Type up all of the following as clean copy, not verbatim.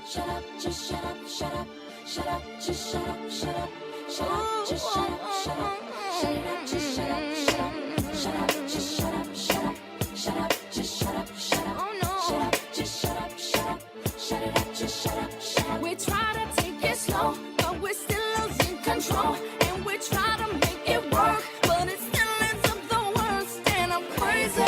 Shut up, just shut up, shut up, shut up, just shut up, shut up, shut up, just shut up, shut up, shut it up, just shut up, shut up, shut up, just shut up, shut up, shut up, just shut up, shut up, shut up, just shut up, shut up, shut it up, just shut up, shut up. We try to take it slow, but we're still losing control, and we try to make it work, but it still ends up the worst, and I'm crazy.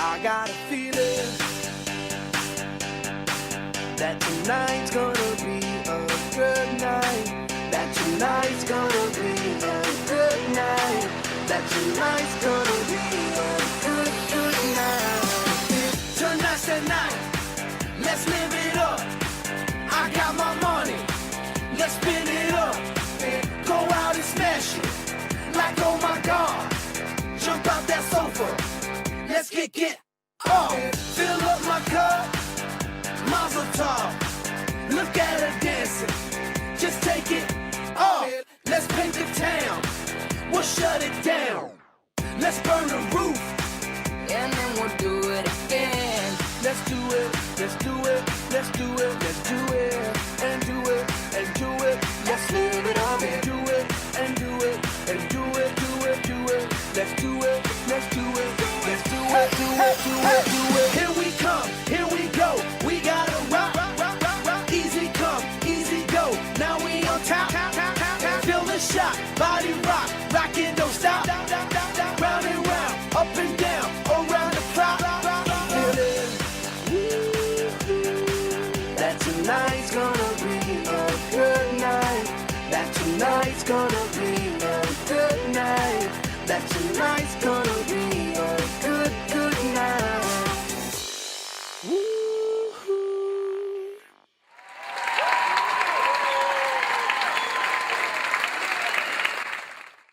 I got a feeling that tonight's gonna be a good night. That tonight's gonna be a good night. That tonight's gonna be a good night. Tonight's the night, let's live it up. I got my money, let's spin it up. Go out and smash it, like oh my God. Jump out that sofa, let's get off. Fill up my cup, mazel tov. Look at her dancing, just take it off. Let's paint the town, we'll shut it down. Let's burn the roof, And then we'll do it again. let's do it, let's do it, let's do it, let's do it, and do it, and do it. Let's live it up and do it, and do it, and do it, do it, do it. Let's do it, let's do it, let's do it, do it, do it, do it. Here we come, here we go. We gotta rock, rock, rock, rock. Easy come, easy go. Now we on top, feel the shot, body rock, rock it, don't stop. Round and round, up and down, around the clock. Feel it. That tonight's gonna be a good night. That tonight's gonna be a good night. That tonight's gonna